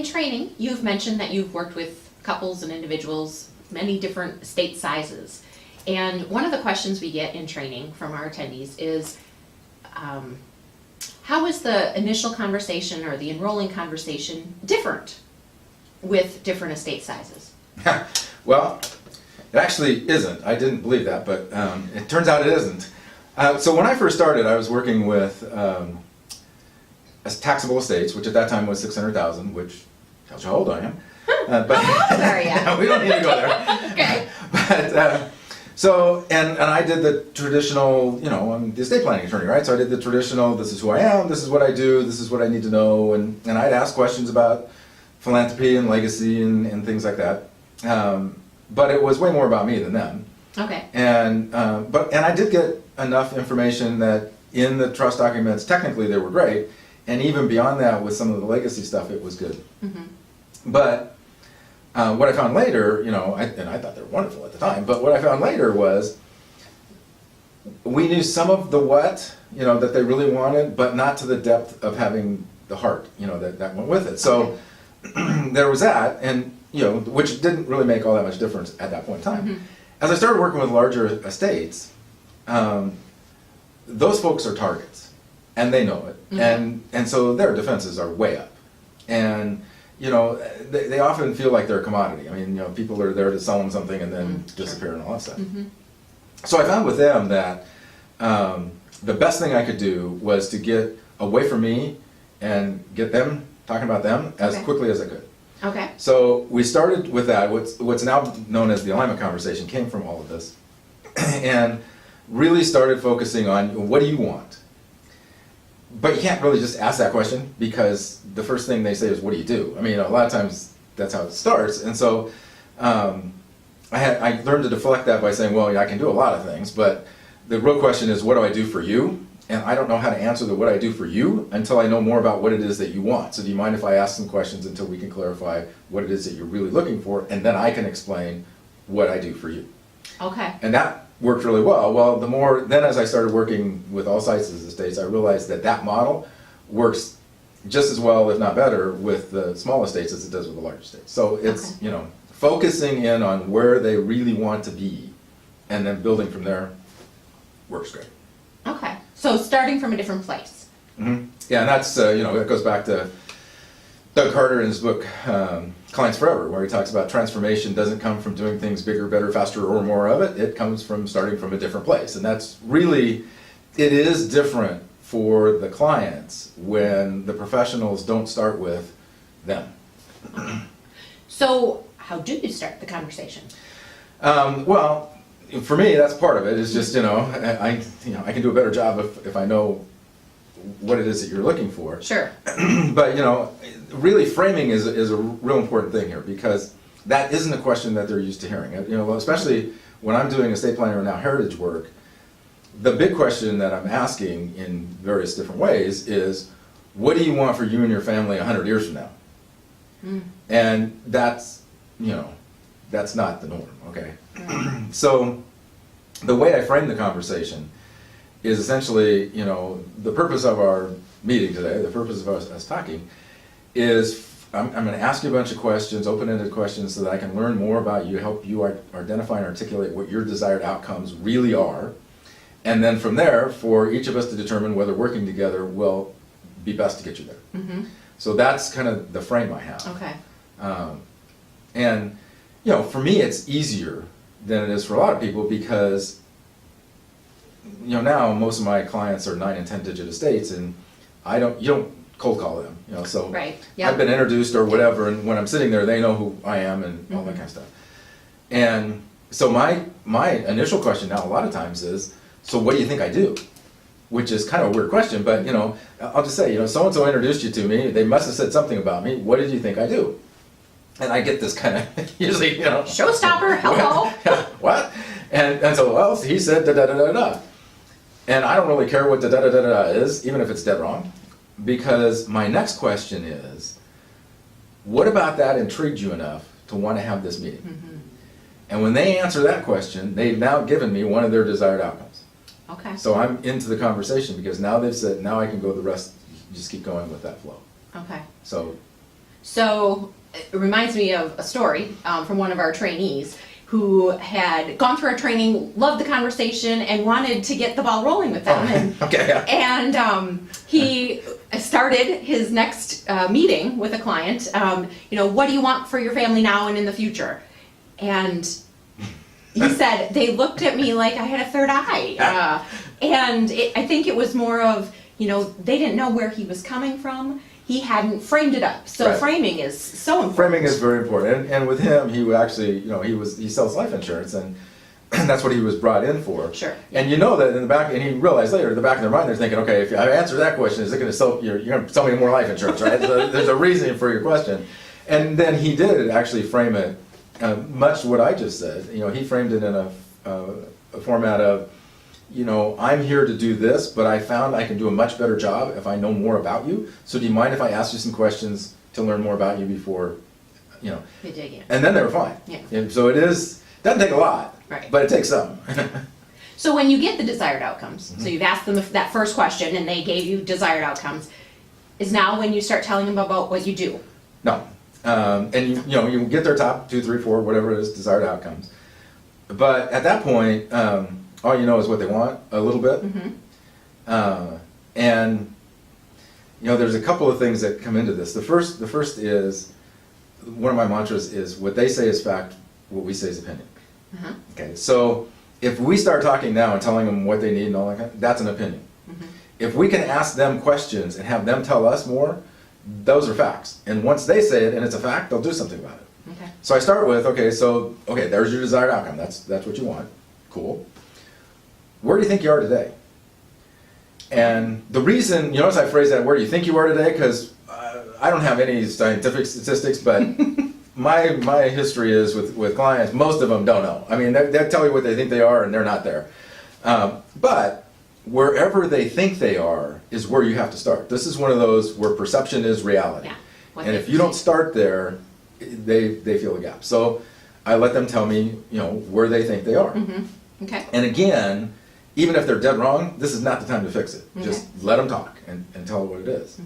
in training, you've mentioned that you've worked with couples and individuals, many different estate sizes. And one of the questions we get in training from our attendees is, how is the initial conversation or the enrolling conversation different with different estate sizes? Well, it actually isn't. I didn't believe that, but it turns out it isn't. So when I first started, I was working with taxable estates, which at that time was 600,000, which tells you how old I am. But how old are you? We don't need to go there. Okay. But so, and I did the traditional, I'm the estate planning attorney, right? So I did the traditional, this is who I am, this is what I do, this is what I need to know, and I'd ask questions about philanthropy and legacy and things like that. But it was way more about me than them. Okay. And I did get enough information that in the trust documents, technically they were great, and even beyond that with some of the legacy stuff, it was good. Mm-hmm. But what I found later, I thought they were wonderful at the time, but what I found later was we knew some of the what, that they really wanted, but not to the depth of having the heart, that went with it. So there was that, and which didn't really make all that much difference at that point in time. Mm-hmm. As I started working with larger estates, those folks are targets, and they know it, mm-hmm. and so their defenses are way up, and they often feel like they're a commodity. I mean, people are there to sell them something and then disappear and all that stuff. Mm-hmm. So I found with them that the best thing I could do was to get away from me and get them talking about them as quickly as I could. Okay. So we started with that. What's now known as the alignment conversation came from all of this, and really started focusing on what do you want. But you can't really just ask that question because the first thing they say is, what do you do? I mean, a lot of times that's how it starts. And so I learned to deflect that by saying, well, yeah, I can do a lot of things, but the real question is, what do I do for you? And I don't know how to answer the what I do for you until I know more about what it is that you want. So do you mind if I ask some questions until we can clarify what it is that you're really looking for, and then I can explain what I do for you. Okay. And that worked really well. Well, then as I started working with all sizes of estates, I realized that model works just as well, if not better, with the small estates as it does with the large estates. So it's, focusing in on where they really want to be and then building from there works great. Okay. So starting from a different place. Mm-hmm. Yeah, and that's, it goes back to Doug Carter in his book, Clients Forever, where he talks about transformation doesn't come from doing things bigger, better, faster, or more of it. It comes from starting from a different place. And that's really, it is different for the clients when the professionals don't start with them. So how do you start the conversation? Well, for me, that's part of it. It's just, I can do a better job if I know what it is that you're looking for. Sure. But, really framing is a real important thing here, because that isn't a question that they're used to hearing. Especially when I'm doing estate planning or now heritage work, the big question that I'm asking in various different ways is, what do you want for you and your family 100 years from now? Mm. And that's not the norm, okay? Mm. So the way I frame the conversation is essentially, the purpose of our meeting today, the purpose of us talking, is I'm going to ask you a bunch of questions, open-ended questions, so that I can learn more about you, help you identify and articulate what your desired outcomes really are. And then from there, for each of us to determine whether working together will be best to get you there. Mm-hmm. So that's kind of the frame I have. Okay. And, for me, it's easier than it is for a lot of people because, now most of my clients are 9 and 10 digit estates, and you don't cold call them, so right. Yep. I've been introduced or whatever, and when I'm sitting there, they know who I am and all that kind of stuff. And so my initial question now a lot of times is, so what do you think I do? Which is kind of a weird question, but I'll just say, so-and-so introduced you to me, they must have said something about me, what did you think I do? And I get this kind of, usually, showstopper, hello. What? And so, well, he said da-da-da-da-da. And I don't really care what da-da-da-da-da is, even if it's dead wrong, because my next question is, what about that intrigued you enough to want to have this meeting? Mm-hmm. And when they answer that question, they've now given me one of their desired outcomes. Okay. So I'm into the conversation because now they've said, now I can go the rest, just keep going with that flow. Okay. So So it reminds me of a story from one of our trainees who had gone through our training, loved the conversation, and wanted to get the ball rolling with them. And, Okay, yeah. and he started his next meeting with a client. What do you want for your family now and in the future? And he said they looked at me like I had a third eye. I think it was more of, they didn't know where he was coming from. He hadn't framed it up. So Right. framing is so important. Framing is very important, and with him, he would actually, he sells life insurance, and that's what he was brought in for. Sure. And you know that in the back, and he realized later, in the back of their mind, they're thinking, okay, if I answer that question, is it going to sell? You're going to sell me more life insurance, right? So there's a reason for your question, and then he did actually frame it much what I just said. He framed it in a format of, I'm here to do this, but I found I can do a much better job if I know more about you. So do you mind if I ask you some questions to learn more about you before, You dig in. And then they were fine. Yeah. And so doesn't take a lot, Right. but it takes some. So when you get the desired outcomes, so you've asked them that first question and they gave you desired outcomes, is now when you start telling them about what you do. No. And you get their top 2, 3, 4, whatever it is, desired outcomes. But at that point, all you know is what they want a little bit. And there's a couple of things that come into this. The first is, one of my mantras is, what they say is fact, what we say is opinion. Okay, so if we start talking now and telling them what they need and all that, that's an opinion. If we can ask them questions and have them tell us more, those are facts. And once they say it and it's a fact, they'll do something about it. Okay. So I start with, there's your desired outcome. That's what you want. Cool. Where do you think you are today? And the reason, notice I phrase that, where do you think you are today? Because I don't have any scientific statistics, but my history is with clients, most of them don't know. I mean, they'll tell you what they think they are and they're not there. But wherever they think they are is where you have to start. This is one of those where perception is reality. Yeah. And if you don't start there, they feel a gap. So I let them tell me, where they think they are. Okay. And again, even if they're dead wrong, this is not the time to fix it. Okay. Just let them talk and tell what it is.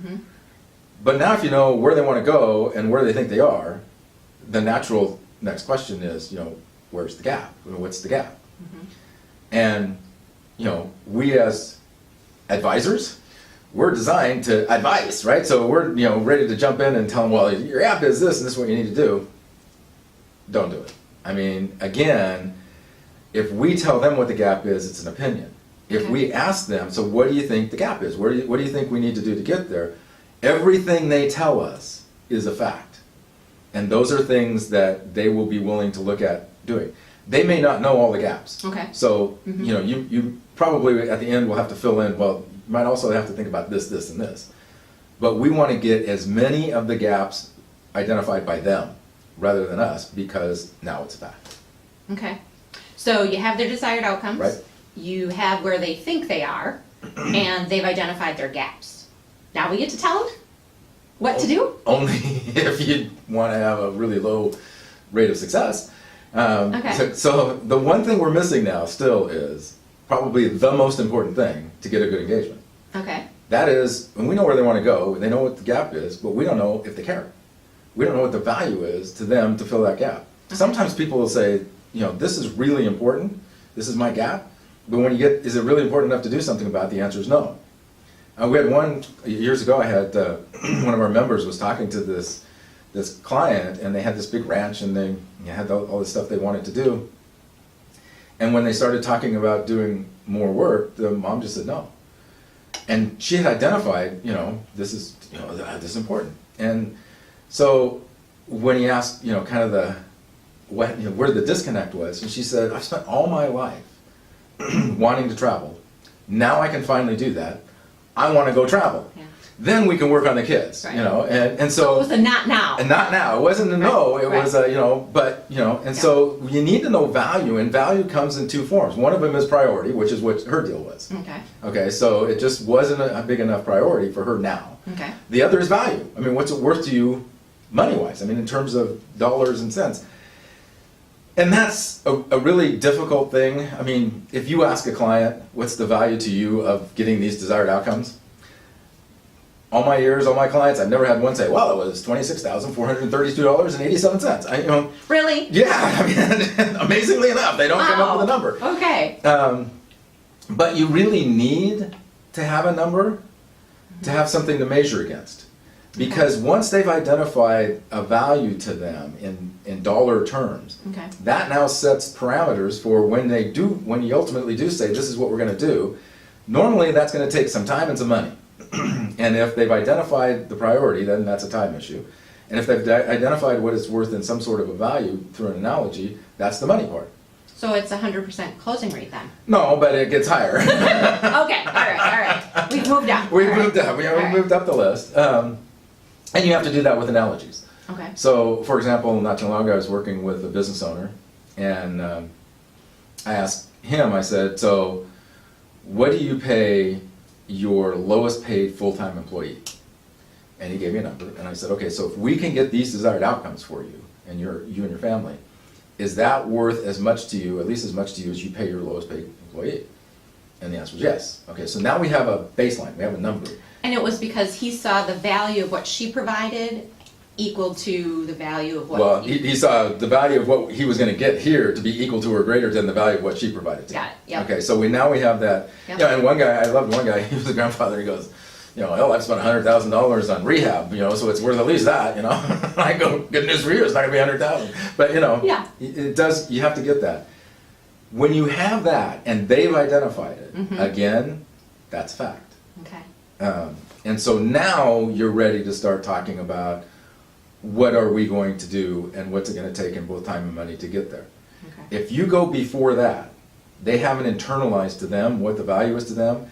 But now if you know where they want to go and where they think they are, the natural next question is, where's the gap? What's the gap? And, we as advisors, we're designed to advise, right? So we're, ready to jump in and tell them, well, your gap is this and this is what you need to do. Don't do it. I mean, again, if we tell them what the gap is, it's an opinion. If Okay. we ask them, so what do you think the gap is? What do you think we need to do to get there? Everything they tell us is a fact. And those are things that they will be willing to look at doing. They may not know all the gaps. Okay. So, you probably at the end will have to fill in, well, you might also have to think about this, this, and this. But we want to get as many of the gaps identified by them rather than us, because now it's a fact. Okay. So you have their desired outcomes. Right. You have where they think they are, and they've identified their gaps. Now we get to tell them what to do? Only if you want to have a really low rate of success. Okay. So the one thing we're missing now still is probably the most important thing to get a good engagement. Okay. That is, and we know where they want to go, they know what the gap is, but we don't know if they care. We don't know what the value is to them to fill that gap. Okay. Sometimes people will say, this is really important, this is my gap, but when you get, is it really important enough to do something about it? The answer is no. We had years ago, I had, one of our members was talking to this client, and they had this big ranch, and they had all this stuff they wanted to do. And when they started talking about doing more work, the mom just said no. And she had identified, this is important. And so when he asked, kind of where the disconnect was, and she said, I've spent all my life wanting to travel. Now I can finally do that. I want to go travel. Yeah. Then we can work on the kids, Right. and so. It was a not now. And not now. It wasn't a no. It Right. was a, and so you need to know value, and value comes in two forms. One of them is priority, which is what her deal was. Okay. Okay, so it just wasn't a big enough priority for her now. Okay. The other is value. I mean, what's it worth to you money-wise? I mean, in terms of dollars and cents. And that's a really difficult thing. I mean, if you ask a client, what's the value to you of getting these desired outcomes? all my years, all my clients, I've never had one say, well, it was $26,432.87. Really? Yeah, I mean, amazingly enough, they don't come up with a number. Okay. But you really need to have a number to have something to measure against. Because once they've identified a value to them in dollar terms, Okay. that now sets parameters for when you ultimately do say, this is what we're gonna do. Normally, that's gonna take some time and some money. And if they've identified the priority, then that's a time issue. And if they've identified what it's worth in some sort of a value through an analogy, that's the money part. So it's 100% closing rate then? No, but it gets higher. Okay, all right. We've moved up. We've All right. moved up, we All right. moved up the list. And you have to do that with analogies. Okay. So, for example, not too long ago, I was working with a business owner, and I asked him, I said, so what do you pay your lowest paid full-time employee? And he gave me a number, and I said, okay, so if we can get these desired outcomes for you and you and your family, is that worth as much to you, at least as much to you, as you pay your lowest paid employee? And the answer was yes. Okay, so now we have a baseline, we have a number. And it was because he saw the value of what she provided equal to the value of what Well, he saw the value of what he was gonna get here to be equal to or greater than the value of what she provided to him. Got it, yep. Okay, so now we have that. Yep. Yeah, and one guy, I loved one guy, he was a grandfather, he goes, hell, I've spent $100,000 on rehab, so it's worth at least that, I go, good news for you, it's not gonna be 100,000. But, Yeah. it does, you have to get that. When you have that, and they've identified it, again, that's fact. Okay. And so now you're ready to start talking about what are we going to do and what's it gonna take in both time and money to get there. Okay. If you go before that, they haven't internalized to them what the value is to them,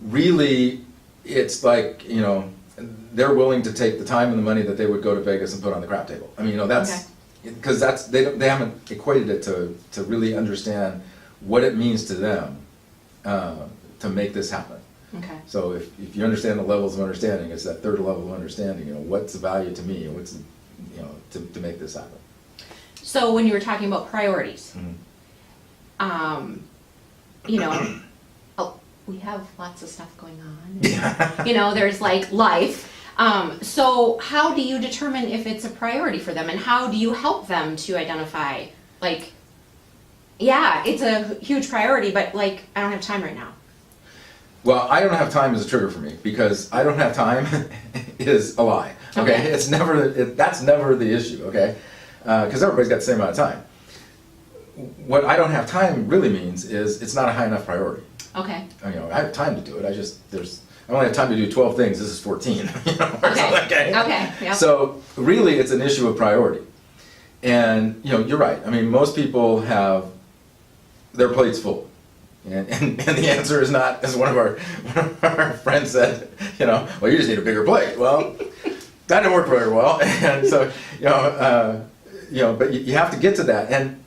really, it's like, they're willing to take the time and the money that they would go to Vegas and put on the crap table. That's, because they haven't equated it to really understand what it means to them to make this happen. Okay. So if you understand the levels of understanding, it's that third level of understanding, what's the value to me, and what's, to make this happen. So when you were talking about priorities, we have lots of stuff going on. There's like life. So how do you determine if it's a priority for them, and how do you help them to identify, like, yeah, it's a huge priority, but like, I don't have time right now. Well, I don't have time is a trigger for me, because I don't have time is a lie. Okay, Okay. That's never the issue. Okay, because everybody's got the same amount of time. What I don't have time really means is it's not a high enough priority. Okay. I have time to do it. I only have time to do 12 things. This is 14. Okay. Okay. Yep. So really, it's an issue of priority. And you're right. Most people have their plates full. And the answer is not, as one of our friends said, well, you just need a bigger plate. Well, that didn't work very well. And so, but you have to get to that. And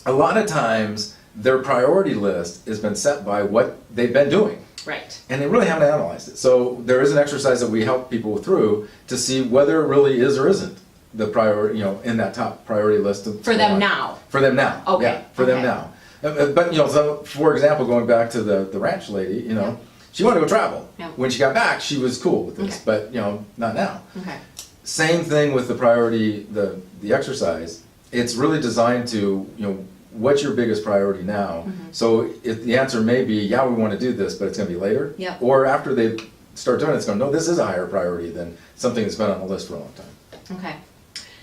a lot of times, their priority list has been set by what they've been doing. Right. And they really haven't analyzed it. So there is an exercise that we help people through to see whether it really is or isn't the priority, in that top priority list. For them now. For them now. Okay. Yeah, for them now. But so for example, going back to the ranch lady, Yeah. she wanted to go travel. Yeah. When she got back, she was cool with this, Okay. but not now. Okay. Same thing with the priority, the exercise. It's really designed to, what's your biggest priority now? So if the answer may be, yeah, we want to do this, but it's going to be later. Yep. Or after they start doing it, it's going, no, this is a higher priority than something that's been on the list for a long time. Okay.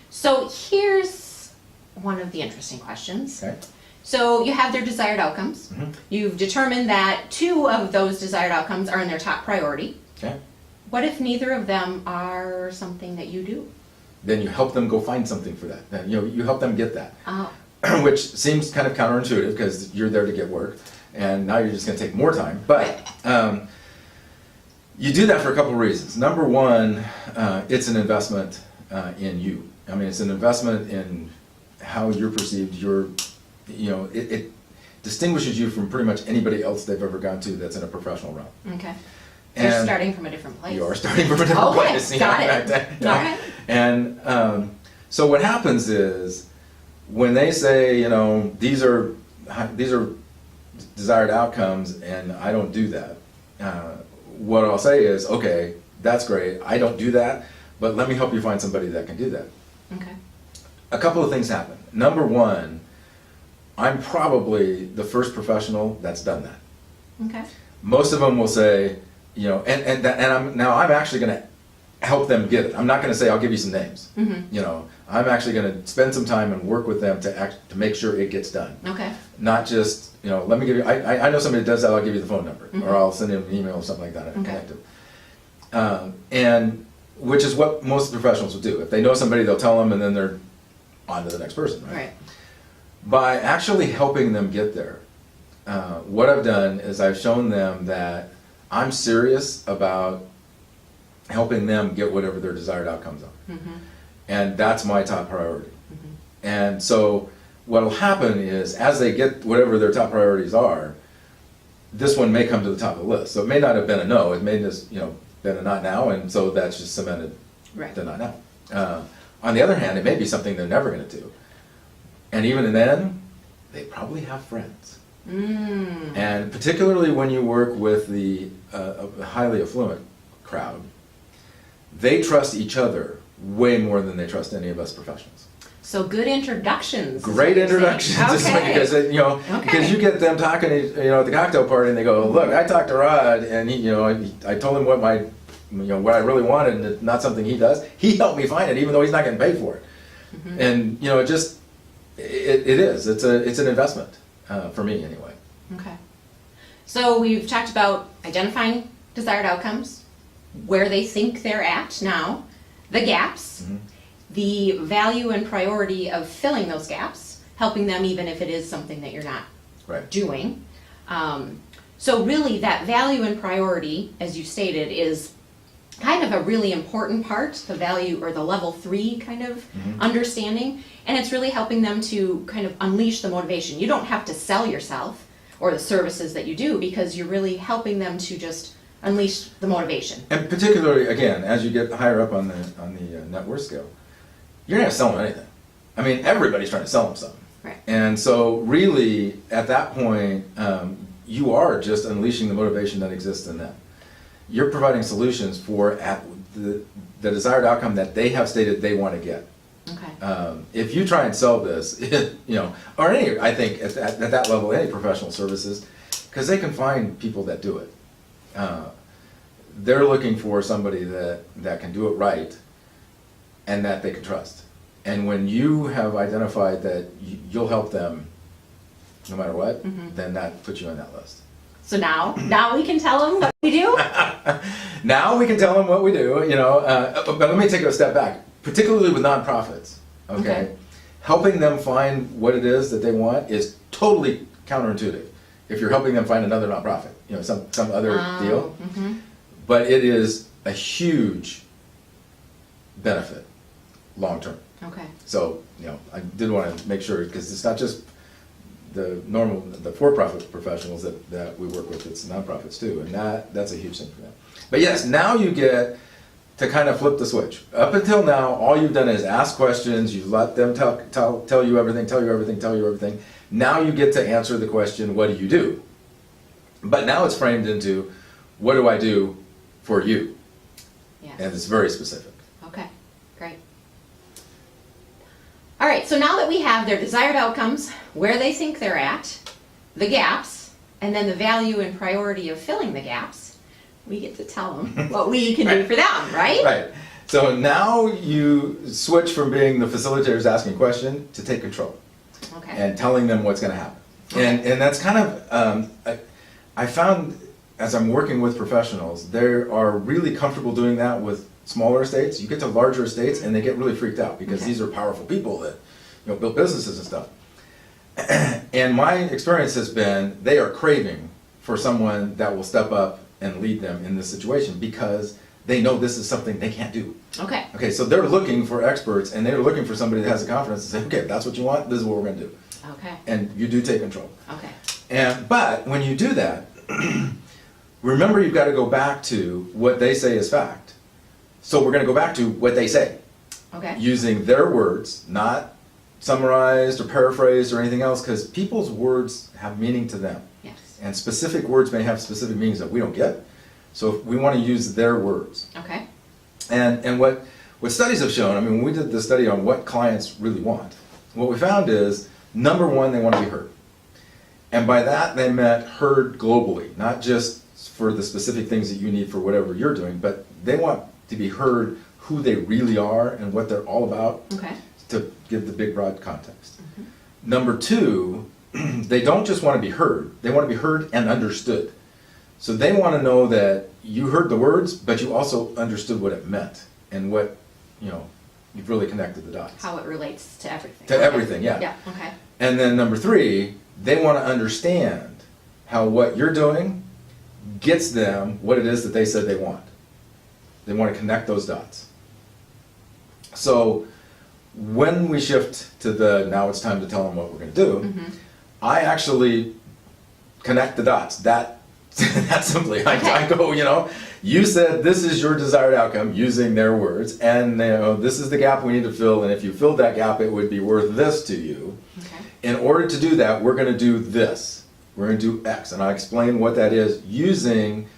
So here's one of the interesting questions. Okay. So you have their desired outcomes. Mhm. You've determined that 2 of those desired outcomes are in their top priority. Okay. What if neither of them are something that you do? Then you help them go find something for that. Then, you help them get that. Oh, Which seems kind of counterintuitive because you're there to get work, and now you're just going to take more time. But you do that for a couple of reasons. Number one, it's an investment in you. It's an investment in how you're perceived. It distinguishes you from pretty much anybody else they've ever gone to that's in a professional realm. okay. So you're And starting from a different place. You are starting from a different Okay, place. got it. Right. Okay. And so what happens is, when they say, these are desired outcomes, and I don't do that, what I'll say is, okay, that's great. I don't do that, but let me help you find somebody that can do that. Okay. A couple of things happen. Number one, I'm probably the first professional that's done that. Okay. Most of them will say, you know, and I'm actually going to help them get it. I'm not going to say I'll give you some names. Mm-hmm. You know, I'm actually going to spend some time and work with them to make sure it gets done. Okay. Not just, you know, let me give you. I know somebody that does that. I'll give you the phone number, Mm-hmm. or I'll send them an email or something like that. And Okay. connect them. And which is what most professionals will do. If they know somebody, they'll tell them, and then they're on to the next person, right? Right. By actually helping them get there, what I've done is I've shown them that I'm serious about helping them get whatever their desired outcomes are. Mm-hmm. And that's my top priority. Mm-hmm. And so what will happen is, as they get whatever their top priorities are, this one may come to the top of the list. So it may not have been a no, it may just, you know, been a not now, and so that's just cemented Right. the not now. On the other hand, it may be something they're never gonna do. And even then, they probably have friends. Mm. And particularly when you work with the highly affluent crowd, they trust each other way more than they trust any of us professionals. So good introductions. is Great what you're introductions, saying. is what- because you know, Okay. because you get them talking, you know, at the cocktail party, and they go, "Look, I talked to Rod, and he, you know, I told him what what I really wanted, and it's not something he does. He helped me find it, even though he's not getting paid for it." Mm-hmm. And you know, it is. It's an investment for me anyway. Okay. So we've talked about identifying desired outcomes, where they think they're at now, the gaps, Mhm. the value and priority of filling those gaps, helping them even if it is something that you're not Right. doing. So really that value and priority, as you stated, is kind of a really important part, the value or the level 3 kind of understanding, and it's really helping them to kind of unleash the motivation. You don't have to sell yourself or the services that you do, because you're really helping them to just unleash the motivation. And particularly, again, as you get higher up on the net worth scale, you're not selling anything. I mean, everybody's trying to sell them something. Right. And so really, at that point, you are just unleashing the motivation that exists in them. You're providing solutions for the desired outcome that they have stated they want to get. Okay. If you try and sell this, you know, or any, I think at that level, any professional services, because they can find people that do it. They're looking for somebody that can do it right and that they can trust. And when you have identified that you'll help them no matter what, then that puts you on that list. So now we can tell them what we do? Now we can tell them what we do, you know, but let me take a step back, particularly with nonprofits, okay? Okay. Helping them find what it is that they want is totally counterintuitive if you're helping them find another nonprofit, you know, some other deal. Mm-hmm. But it is a huge benefit, long-term. Okay. So, you know, I did want to make sure, because it's not just the for-profit professionals that we work with, it's nonprofits too, and that's a huge thing for them. But yes, now you get to kind of flip the switch. Up until now, all you've done is ask questions, you let them tell you everything. Now you get to answer the question, what do you do? But now it's framed into, what do I do for you? Yes. And it's very specific. Okay, great. All right, so now that we have their desired outcomes, where they think they're at, the gaps, and then the value and priority of filling the gaps, we get to tell them what we can do for them, right? Right. So now you switch from being the facilitators asking a question to take control Okay. and telling them what's going to happen. And that's kind of, I found as I'm working with professionals, they are really comfortable doing that with smaller estates. You get to larger estates and they get really freaked out because Okay. these are powerful people that, you know, build businesses and stuff. And my experience has been they are craving for someone that will step up and lead them in this situation because they know this is something they can't do. Okay. Okay, so they're looking for experts and they're looking for somebody that has the confidence to say, okay, if that's what you want, this is what we're gonna do. Okay. And you do take control. Okay. But when you do that, remember you've got to go back to what they say is fact. So we're gonna go back to what they say, Okay. using their words, not summarized or paraphrased or anything else, because people's words have meaning to them. Yes. And specific words may have specific meanings that we don't get. So we want to use their words. Okay. And what studies have shown, I mean, when we did the study on what clients really want, what we found is, number one, they want to be heard. And by that, they meant heard globally, not just for the specific things that you need for whatever you're doing, but they want to be heard who they really are and what they're all about, Okay. to give the big, broad context. Number two, they don't just want to be heard, they want to be heard and understood. So they want to know that you heard the words, but you also understood what it meant and what, you've really connected the dots. How it relates to everything. To everything, yeah. Yeah, okay. And then number three, they want to understand how what you're doing gets them what it is that they said they want. They want to connect those dots. So when we shift to the now it's time to tell them what we're going to do, I actually connect the dots that simply. Okay. I go, you said this is your desired outcome using their words, and this is the gap we need to fill, and if you filled that gap, it would be worth this to you. Okay. In order to do that, we're going to do this. We're going to do X, and I explain what that is using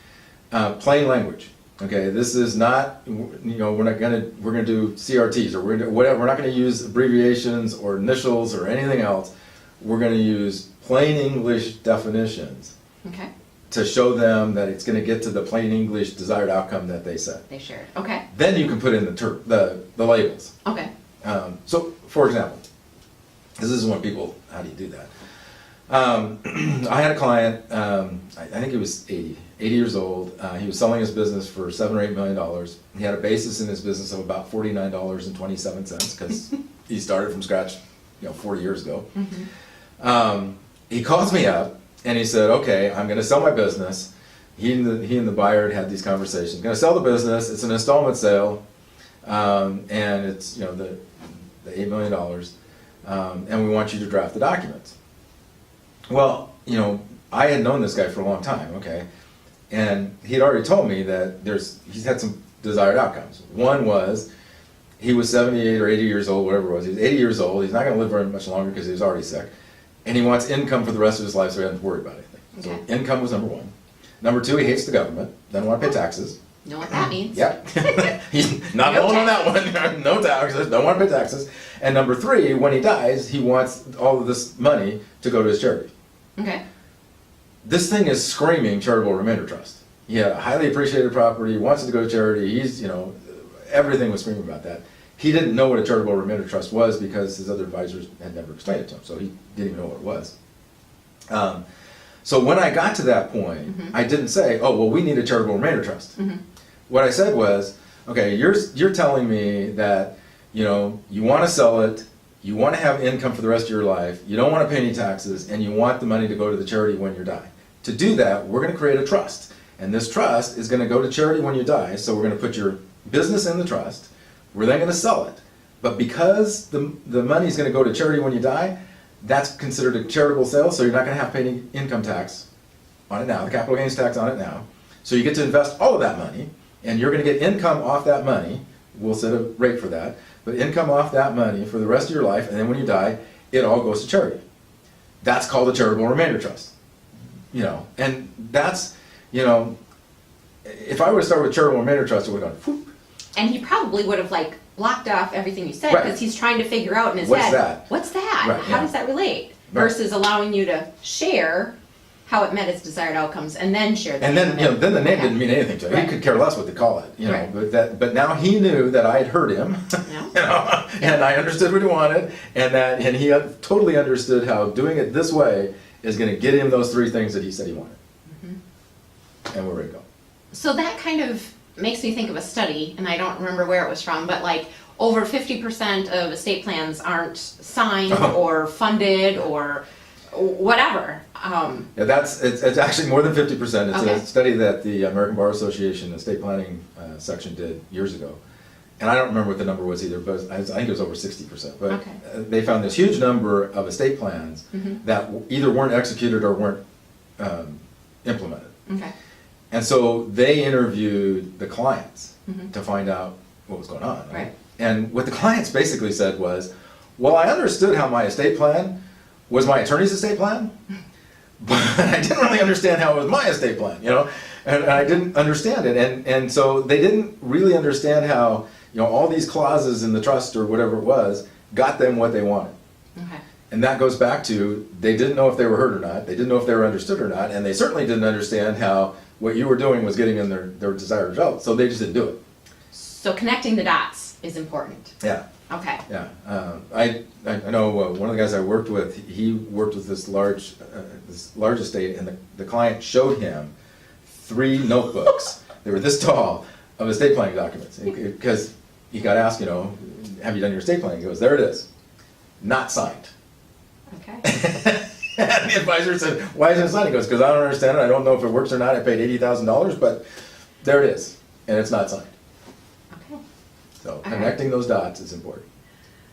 plain language. Okay, this is not, we're going to do CRTs or we're going to whatever. We're not going to use abbreviations or initials or anything else. We're going to use plain English definitions Okay. to show them that it's going to get to the plain English desired outcome that they said. They shared. Okay. Then you can put in the labels. Okay. So, for example, this is when people, how do you do that? I had a client, I think he was 80 years old. He was selling his business for $7 or $8 million. He had a basis in his business of about $49.27 because he started from scratch, 40 years ago. He calls me up and he said, okay, I'm going to sell my business. He and the buyer had these conversations. Going to sell the business. It's an installment sale, and it's the $8 million, and we want you to draft the documents. Well, I had known this guy for a long time, okay, and he'd already told me that he's had some desired outcomes. One was he was 78 or 80 years old, whatever it was. He was 80 years old. He's not going to live very much longer because he was already sick, and he wants income for the rest of his life, so he doesn't worry about anything. Okay. So income was number one. Number two, he hates the government. Doesn't want to pay taxes. Know what that means? Yep. He's not No alone on that one. No taxes, don't want to pay taxes. And number three, when he dies, he wants all of this money to go to his charity. Okay. This thing is screaming charitable remainder trust. He had a highly appreciated property, wants it to go to charity. He's, everything was screaming about that. He didn't know what a charitable remainder trust was because his other advisors had never explained it to him, so he didn't even know what it was. So when I got to that point, I didn't say, oh, well, we need a charitable remainder trust. What I said was, okay, you're telling me that, you want to sell it, you want to have income for the rest of your life, you don't want to pay any taxes, and you want the money to go to the charity when you die. To do that, we're going to create a trust. And this trust is going to go to charity when you die, so we're going to put your business in the trust, we're then going to sell it. But because the money is going to go to charity when you die, that's considered a charitable sale, so you're not going to have to pay any income tax on it now, the capital gains tax on it now. So you get to invest all of that money, and you're going to get income off that money. We'll set a rate for that, but income off that money for the rest of your life, and then when you die, it all goes to charity. That's called a charitable remainder trust. And that's, if I were to start with charitable remainder trust, it would have gone, whoop. And he probably would have blocked off everything you said Right. because he's trying to figure out in his What's head, that? what's that? Right, How yeah. does that relate? Right. Versus allowing you to share how it met its desired outcomes and then share that. And then, then the name didn't mean anything to him. Right. He could care less what they call it, Right. But now he knew that I had heard him, Yeah. and I understood what he wanted, and he totally understood how doing it this way is going to get him those three things that he said he wanted. And we're ready to go. So that kind of makes me think of a study, and I don't remember where it was from, but over 50% of estate plans aren't signed or funded or whatever. Yeah, it's actually more than 50%. It's Okay. a study that the American Bar Association estate planning section did years ago. And I don't remember what the number was either, but I think it was over 60%. But Okay. They found this huge number of estate plans that either weren't executed or weren't implemented. Okay. And so they interviewed the clients to find out what was going on. Right. And what the clients basically said was, well, I understood how my estate plan was my attorney's estate plan, but I didn't really understand how it was my estate plan, and I didn't understand it, and so they didn't really understand how, all these clauses in the trust or whatever it was got them what they wanted. Okay. And that goes back to, they didn't know if they were heard or not, they didn't know if they were understood or not, and they certainly didn't understand how what you were doing was getting them their desired result, so they just didn't do it. So connecting the dots is important. Yeah. Okay. Yeah, I know one of the guys I worked with, he worked with this large estate, and the client showed him 3 notebooks. They were this tall of estate planning documents, because he got asked, have you done your estate planning? He goes, there it is, not signed. Okay. And the advisor said, why isn't it signed? He goes, because I don't understand it, I don't know if it works or not, I paid $80,000, but there it is, and it's not signed. Okay. So right. connecting those dots is important.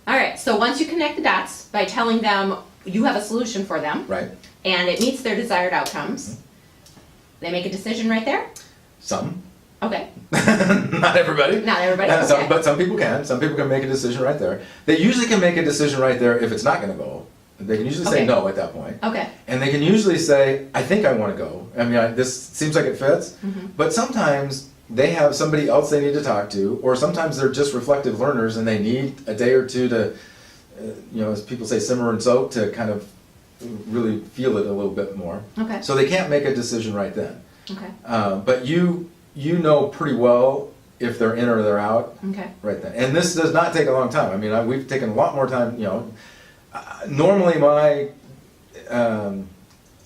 All right, so once you connect the dots by telling them you have a solution for them, Right? and it meets their desired outcomes, they make a decision right there? Some. Okay. Not everybody. Not everybody, Some, okay. but some people can. Some people can make a decision right there. They usually can make a decision right there if it's not going to go. They can usually say Okay. no at that point. Okay. And they can usually say, I think I want to go. I mean, this seems like it fits. Mm-hmm. But sometimes they have somebody else they need to talk to, or sometimes they're just reflective learners and they need a day or two to, as people say, simmer and soak, to kind of really feel it a little bit more. Okay. So they can't make a decision right then. Okay. But you know pretty well if they're in or they're out Okay. right then. And this does not take a long time. I mean, we've taken a lot more time, normally my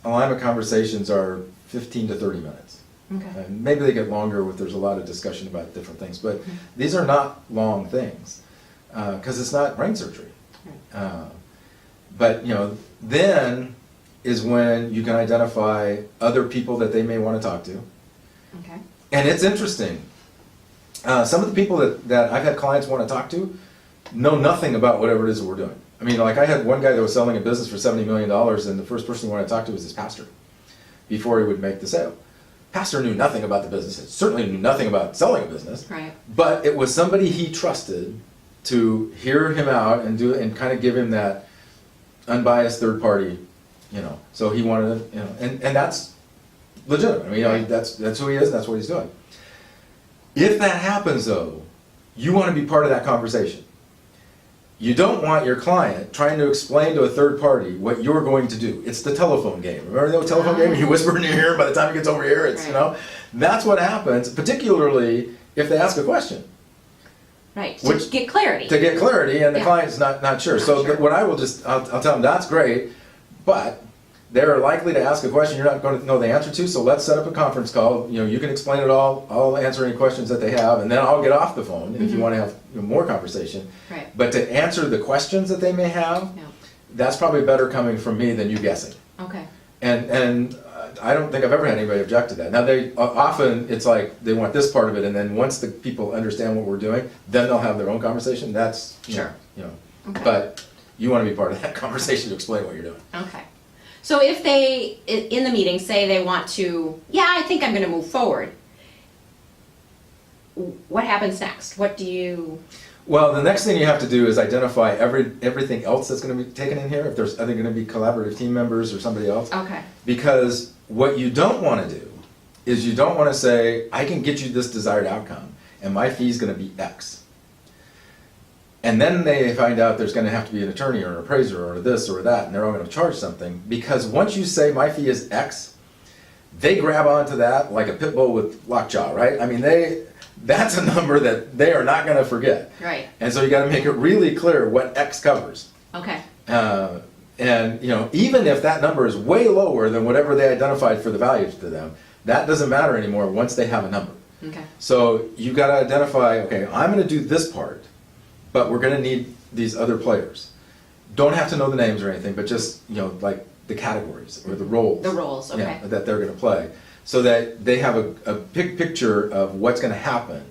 alignment conversations are 15 to 30 minutes. Okay. And maybe they get longer if there's a lot of discussion about different things, but these are not long things, because it's not brain surgery. But, then is when you can identify other people that they may want to talk to. Okay. And it's interesting. Some of the people that I've had clients want to talk to know nothing about whatever it is that we're doing. I mean, like I had one guy that was selling a business for $70 million, and the first person he wanted to talk to was his pastor before he would make the sale. Pastor knew nothing about the business, certainly knew nothing about selling a business, Right. but it was somebody he trusted to hear him out and kind of give him that unbiased third party, So he wanted to, and that's legitimate. I mean, Right. that's who he is, that's what he's doing. If that happens though, you want to be part of that conversation. You don't want your client trying to explain to a third party what you're going to do. It's the telephone game. Remember the old telephone game? You whisper in your ear, by the time it gets over here, it's, Right. That's what happens, particularly if they ask a question. Right. Which- To get clarity. To get clarity, and the Yeah. client's not sure. Not So sure. what I will I'll tell them, that's great, but they're likely to ask a question you're not going to know the answer to, so let's set up a conference call. You can explain it all, I'll answer any questions that they have, and then I'll get off the phone if you want to have more conversation. Right. But to answer the questions that they may have, Yeah. that's probably better coming from me than you guessing. Okay. And I don't think I've ever had anybody object to that. Now, they often, it's like, they want this part of it, and then once the people understand what we're doing, then they'll have their own conversation, that's, Sure. Okay. But you want to be part of that conversation to explain what you're doing. Okay. So if they, in the meeting, say they want to, I think I'm gonna move forward, what happens next? What do you, Well, the next thing you have to do is identify everything else that's going to be taken in here, if there's, are they going to be collaborative team members or somebody else? okay, Because what you don't want to do is you don't want to say, I can get you this desired outcome, and my fee's going to be X. And then they find out there's going to have to be an attorney or an appraiser or this or that, and they're all going to charge something. Because once you say my fee is X, they grab onto that like a pit bull with lockjaw, right? I mean, that's a number that they are not going to forget. right, And so you got to make it really clear what X covers. okay, And even if that number is way lower than whatever they identified for the value to them, that doesn't matter anymore once they have a number. okay, So you've got to identify, okay, I'm going to do this part, but we're going to need these other players. Don't have to know the names or anything, but just, like the categories or the roles. the roles, okay, That they're going to play. So that they have a big picture of what's going to happen,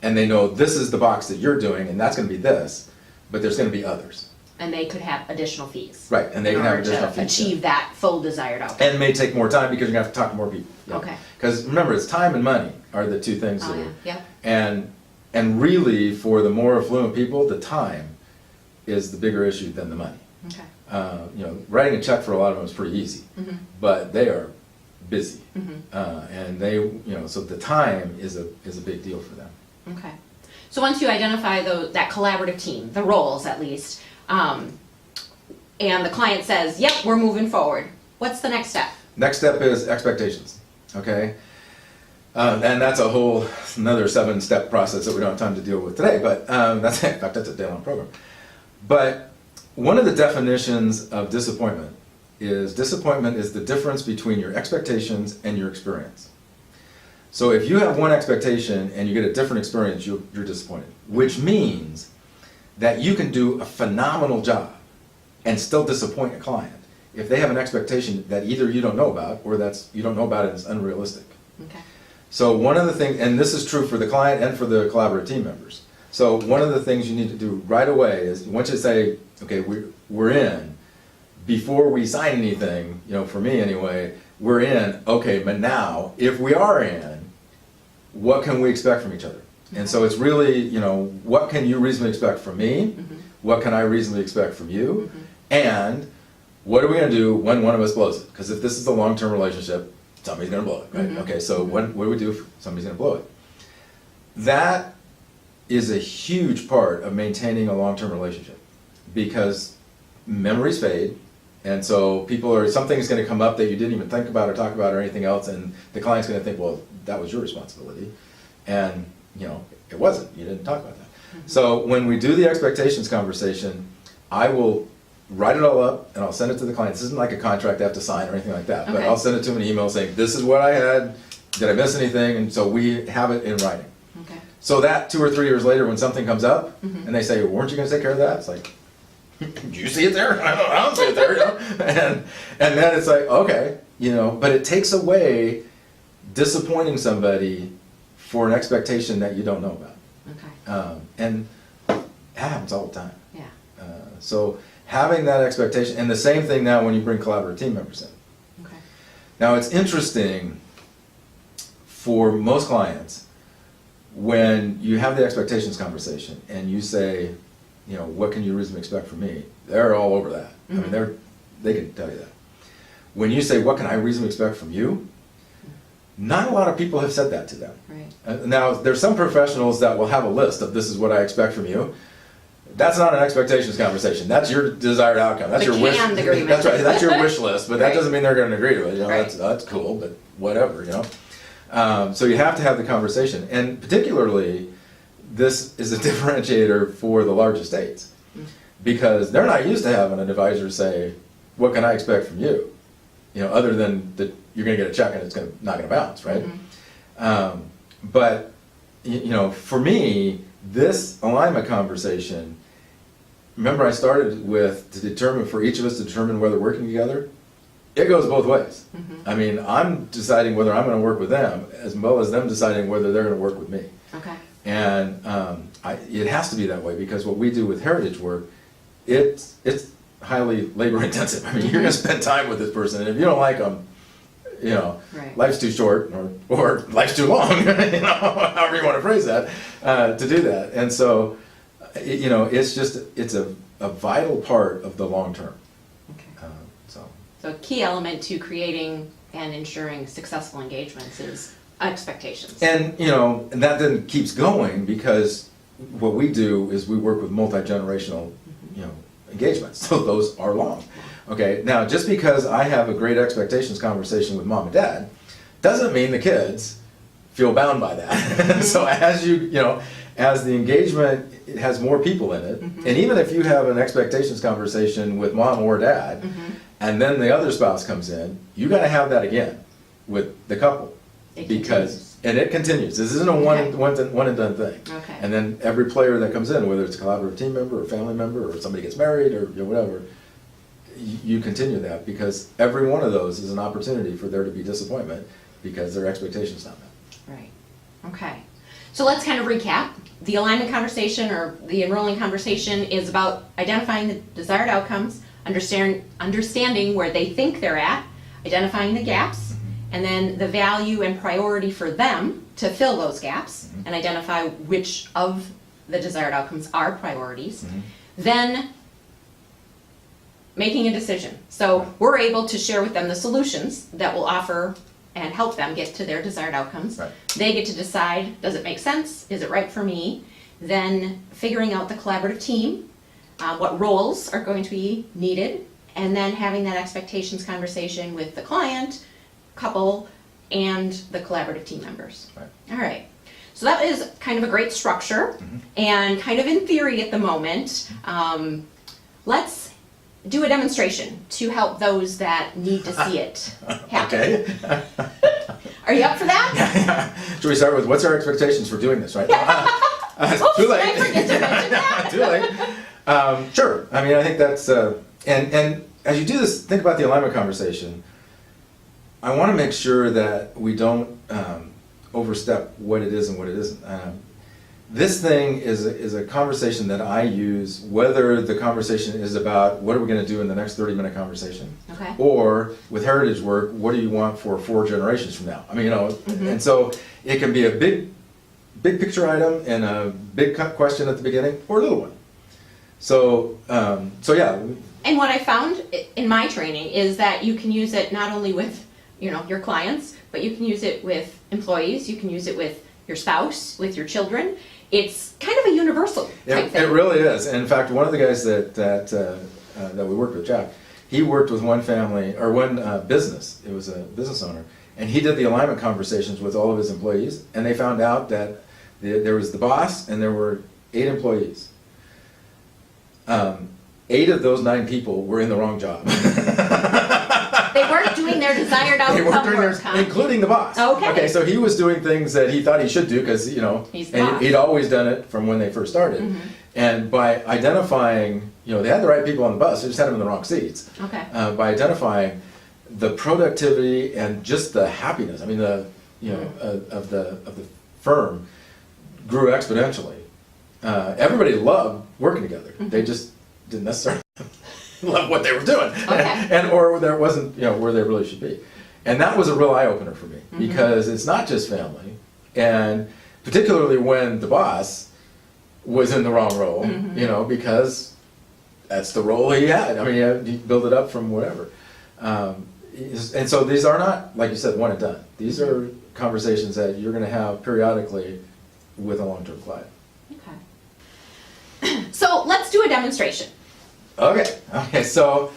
and they know this is the box that you're doing, and that's going to be this, but there's going to be others. and they could have additional fees. Right, and they in can have order additional to fees. achieve that full desired outcome. And it may take more time because you're going to have to talk to more people. Okay. Because remember, it's time and money are the two things Oh, that yeah, are. And really, for the more affluent people, the time is the bigger issue than the money. okay, Writing a check for a lot of them is pretty easy, Mhm. but they are busy. And they, so the time is a big deal for them. Okay. So once you identify that collaborative team, the roles at least, and the client says, yep, we're moving forward, what's the next step? Next step is expectations, okay? And that's a whole another 7-step process that we don't have time to deal with today, but in fact, that's a day-long program. But one of the definitions of disappointment is the difference between your expectations and your experience. So if you have one expectation and you get a different experience, you're disappointed, which means that you can do a phenomenal job and still disappoint a client if they have an expectation that either you don't know about or you don't know about it and it's unrealistic. Okay. So one of the things, and this is true for the client and for the collaborative team members, so one of the things you need to do right away is once you say, okay, we're in, before we sign anything, for me anyway, we're in, okay, but now, if we are in, what can we expect from each other? And so it's really, what can you reasonably expect from me? What can I reasonably expect from you? And what are we going to do when one of us blows it? Because if this is a long-term relationship, somebody's going to blow it, right? Okay, so what do we do if somebody's going to blow it? That is a huge part of maintaining a long-term relationship because memories fade. And so something's going to come up that you didn't even think about or talk about or anything else, and the client's going to think, well, that was your responsibility. And, it wasn't. You didn't talk about that. So when we do the expectations conversation, I will write it all up and I'll send it to the client. This isn't like a contract they have to sign or anything like that, but I'll send it to them in an email saying, this is what I had, did I miss anything? And so we have it in writing. Okay. So that 2 or 3 years later when something comes up and they say, weren't you going to take care of that? It's like, do you see it there? I don't see it there. And then it's like, okay, but it takes away disappointing somebody for an expectation that you don't know about. Okay. And it happens all the time. Yeah. So having that expectation, and the same thing now when you bring collaborative team members in. Okay. Now it's interesting for most clients when you have the expectations conversation and you say, what can you reasonably expect from me? They're all over that. I mean, they can tell you that. When you say, what can I reasonably expect from you? Not a lot of people have said that to them. Right. Now, there's some professionals that will have a list of this is what I expect from you. That's not an expectations conversation. That's your desired outcome. That's your wish. Agreement. That's right. That's your wish list, but that Right. doesn't mean they're going to agree to it. Right. That's cool, but whatever. So you have to have the conversation, and particularly, this is a differentiator for the large estates because they're not used to having an advisor say, "What can I expect from you?" Other than that you're going to get a check and it's not going to bounce, right? But for me, this alignment conversation. Remember, I started with for each of us to determine whether we're working together. It goes both ways. I mean, I'm deciding whether I'm going to work with them as well as them deciding whether they're going to work with me. Okay. And it has to be that way because what we do with heritage work, it's highly labor intensive. I mean, you're going to spend time with this person, and if you don't like them, Right. life's too short or life's too long, however you want to phrase that, to do that. And so, it's a vital part of the long term. Okay. So So a key element to creating and ensuring successful engagements is expectations. And and that then keeps going because what we do is we work with multi-generational engagements. So those are long. Okay, now just because I have a great expectations conversation with mom and dad doesn't mean the kids feel bound by that. So as as the engagement has more people in it, and even if you have an expectations conversation with mom or dad, and then the other spouse comes in, you got to have that again with the couple. It It continues. This isn't a one and done thing. Okay. And then every player that comes in, whether it's a collaborative team member or family member or somebody gets married or whatever, you continue that because every one of those is an opportunity for there to be disappointment because their expectations not met. Right. Okay. So let's kind of recap. The alignment conversation or the enrolling conversation is about identifying the desired outcomes, understanding where they think they're at, identifying the gaps, and then the value and priority for them to fill those gaps and identify which of the desired outcomes are priorities. Then making a decision. So we're able to share with them the solutions that will offer and help them get to their desired outcomes. Right. They get to decide, does it make sense? Is it right for me? Then figuring out the collaborative team, what roles are going to be needed, and then having that expectations conversation with the client, couple, and the collaborative team members. Right. All right. So that is kind of a great structure, and kind of in theory at the moment. Let's do a demonstration to help those that need to see it happen. Okay. Are you up for that? Should we start with what's our expectations for doing this, right? Oops, Too late. I forget to mention that. Too late. Sure. I mean, I think that's, and as you do this, think about the alignment conversation. I want to make sure that we don't overstep what it is and what it isn't. This thing is a conversation that I use, whether the conversation is about what are we going to do in the next 30-minute conversation, Okay. or with heritage work, what do you want for 4 generations from now? I mean, and so it can be a big picture item and a big question at the beginning, or a little one. So yeah. And what I found in my training is that you can use it not only with, your clients, but you can use it with employees, you can use it with your spouse, with your children. It's kind of a universal type thing. It really is. And in fact, one of the guys that we worked with, Jack, he worked with one family, or one business. It was a business owner. And he did the alignment conversations with all of his employees, and they found out that there was the boss, and there were 8 employees. 8 of those 9 people were in the wrong job. They weren't doing their desired outcome work, huh? Including the boss. Okay. So he was doing things that he thought he should do because, He's the and boss. he'd always done it from when they first started. And by identifying, they had the right people on the bus, they just had them in the wrong seats. Okay. By identifying the productivity and just the happiness, I mean, of the firm grew exponentially. Everybody loved working together. They just didn't necessarily love what they were doing, Okay. or there wasn't where they really should be. And that was a real eye opener for me, because it's not just family, and particularly when the boss was in the wrong role, because that's the role he had. I mean, you build it up from whatever. And so these are not, like you said, one and done. These are conversations that you're going to have periodically with a long-term client. Okay. So let's do a demonstration. Okay, so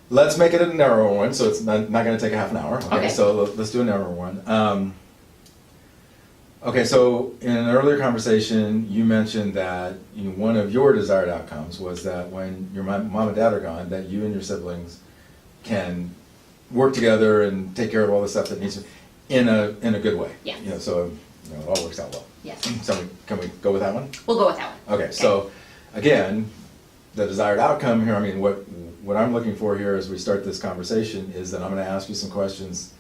let's make it a narrower one, so it's not going to take a half an hour. Okay. So let's do a narrower one. Okay, so in an earlier conversation, you mentioned that one of your desired outcomes was that when your mom and dad are gone, that you and your siblings can work together and take care of all the stuff that needs to, in a good way. Yeah. So it all works out well. Yes. So can we go with that one? We'll go with that one. Okay, so again, the desired outcome here, I mean, what I'm looking for here as we start this conversation is that I'm going to ask you some questions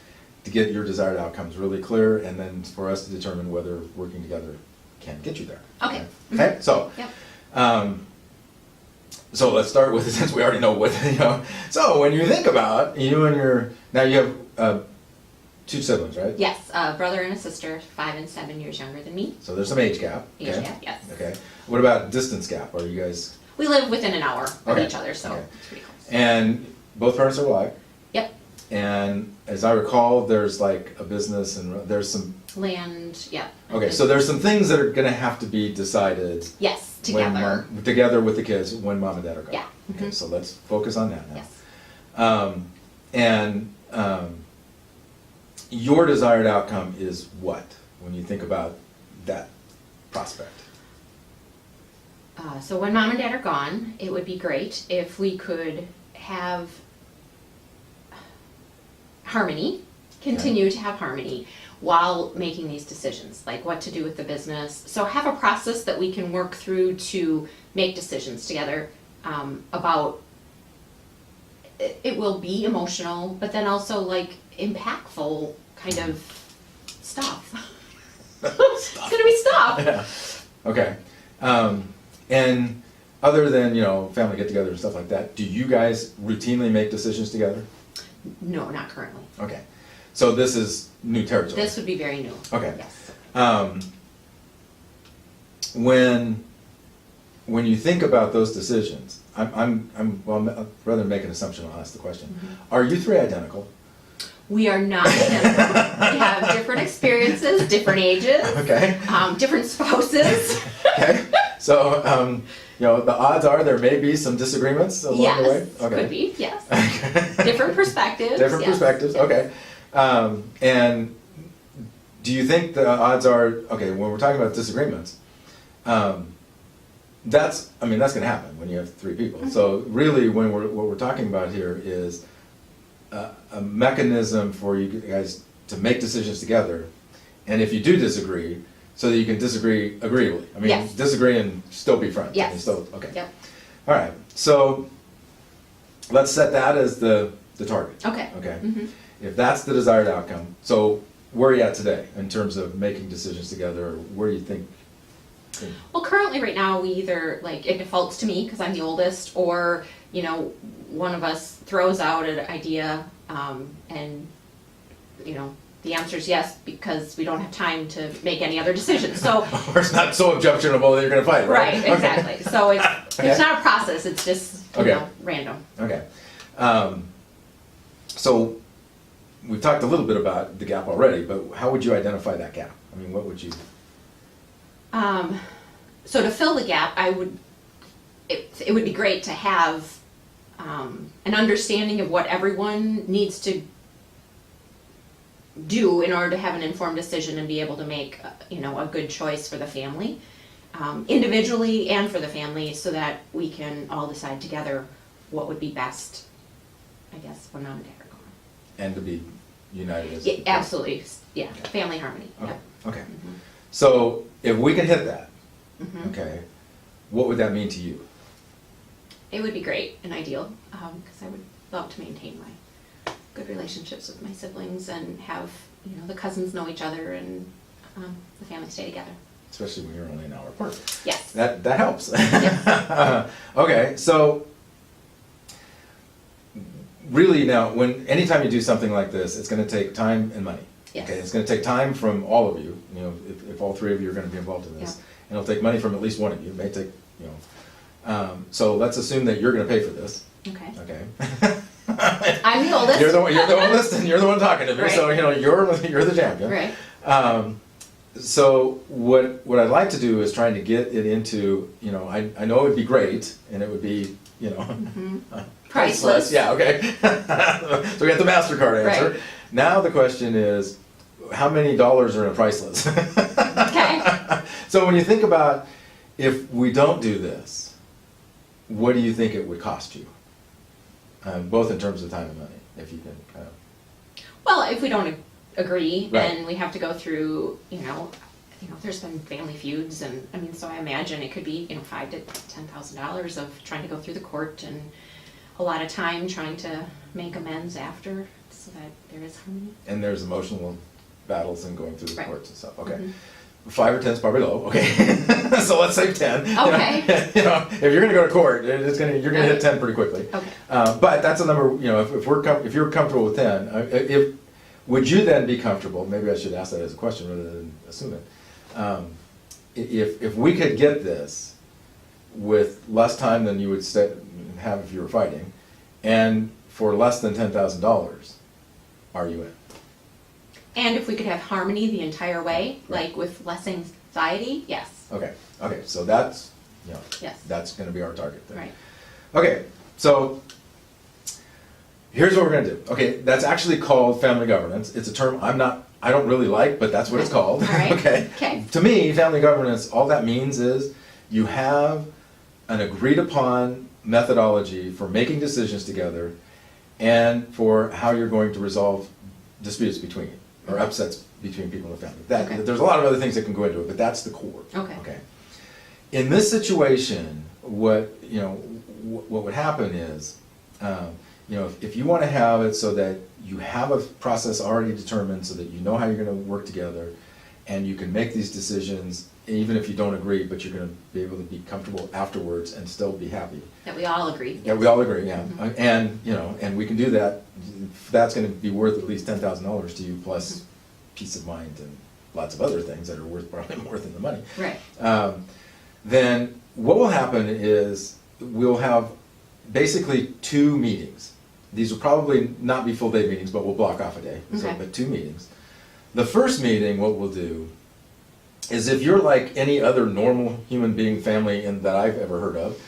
to get your desired outcomes really clear, and then for us to determine whether working together can get you there. Okay. Okay, so, Yep. so let's start with, since we already know what, so when you think about you and now you have 2 siblings, right? Yes, a brother and a sister, 5 and 7 years younger than me. So there's some age gap. Age okay? gap, yes. Okay. What about distance gap? Are you guys? We live within an hour of Okay. each other, so Okay. it's pretty close. And both parents are alive. Yep. And as I recall, there's like a business and there's some, Land, yeah. okay, so there's some things that are gonna have to be decided. Yes, when together. together with the kids when mom and dad are gone. Yeah. Okay, so let's focus on that now. Yes. Your desired outcome is what, when you think about that prospect? So when mom and dad are gone, it would be great if we could have harmony, continue to have harmony while making these decisions, like what to do with the business. So have a process that we can work through to make decisions together about, it will be emotional, but then also like impactful kind of stuff. It's gonna be stuff. Yeah. Okay. And other than, family get-together and stuff like that, do you guys routinely make decisions together? No, not currently. Okay. So this is new territory. This would be very new. Okay. Yes. When you think about those decisions, well, rather than make an assumption, I'll ask the question. Mm-hmm. Are you 3 identical? We are not identical. We have different experiences, different ages, Okay. different spouses. Okay. So, the odds are there may be some disagreements along the way? Yes, Okay. could be, yes. Different perspectives. Different yes. perspectives, okay. And do you think the odds are, okay, when we're talking about disagreements, that's gonna happen when you have three people. So really, what we're talking about here is a mechanism for you guys to make decisions together, and if you do disagree, so that you can disagree agreeably. Yes. Disagree and still be friends. Yes. I mean, still, okay. Yep. All right, so let's set that as the target. Okay. Okay. Mhm. If that's the desired outcome, so where are you at today in terms of making decisions together, or where do you think? Well, currently, right now, we either, it defaults to me because I'm the oldest, or, one of us throws out an idea, and, the answer is yes, because we don't have time to make any other decisions, so. Or it's not so objectionable that you're gonna fight, right? Right, exactly, so it's Okay. not a process, it's just, Okay. random. Okay. So, we've talked a little bit about the gap already, but how would you identify that gap? What would you? So to fill the gap, it would be great to have an understanding of what everyone needs to do in order to have an informed decision and be able to make, a good choice for the family, individually and for the family, so that we can all decide together what would be best, I guess, when mom and dad are gone. And to be united as. Yeah, absolutely, yeah, family harmony, Okay, yep. okay. Mhm. So, if we can hit that, Mhm. okay, what would that mean to you? It would be great and ideal, because I would love to maintain my good relationships with my siblings and have, the cousins know each other and the family stay together. Especially when you're only an hour apart. Yes. That helps. Yes. Okay, so really now, anytime you do something like this, it's gonna take time and money. Yes. Okay, it's gonna take time from all of you, if all three of you are gonna be involved in this. Yeah. And it'll take money from at least one of you, it may take, so let's assume that you're gonna pay for this, Okay. okay? I'm the oldest. You're the oldest and you're the one talking to me, so, Right. you're the champion. Right. So what I'd like to do is trying to get it into, I know it would be great, and it would be, Priceless. Yeah, okay. So we got the MasterCard answer. Right. Now the question is, how many dollars are in a priceless? Okay. So when you think about, if we don't do this, what do you think it would cost you? Both in terms of time and money, if you can kind of. Well, if we don't agree Right. and we have to go through, there's been family feuds and, so I imagine it could be, $5,000 to $10,000 of trying to go through the court and a lot of time trying to make amends after so that there is harmony. And there's emotional battles and going through the Right. courts and stuff, okay. Mhm. 5 or 10 is probably low, okay. So let's say 10. Okay. If you're gonna go to court, you're gonna hit 10 pretty quickly. Okay. But that's a number, if you're comfortable with 10, would you then be comfortable, maybe I should ask that as a question rather than assume it. If we could get this with less time than you would have if you were fighting, and for less than $10,000, are you in? And if we could have harmony the entire way, Right. like with less anxiety, yes. Okay, so that's, Yes. that's gonna be our target then. Right. Okay, so here's what we're gonna do. Okay, that's actually called family governance. It's a term I don't really like, but that's what it's called. All right. Okay. Okay. To me, family governance, all that means is you have an agreed upon methodology for making decisions together and for how you're going to resolve disputes between you, or upsets between people in the family. Okay. There's a lot of other things that can go into it, but that's the core. Okay. In this situation, what would happen is, if you want to have it so that you have a process already determined, so that you know how you're going to work together, and you can make these decisions even if you don't agree, but you're going to be able to be comfortable afterwards and still be happy. That we all agree. Yeah, we all agree. Yeah, and we can do that. That's going to be worth at least $10,000 to you, plus peace of mind and lots of other things that are probably more than the money. Right. Then what will happen is we'll have basically 2 meetings. These will probably not be full day meetings, but we'll block off a day, so, Okay. but 2 meetings. The first meeting, what we'll do is if you're like any other normal human being family that I've ever heard of,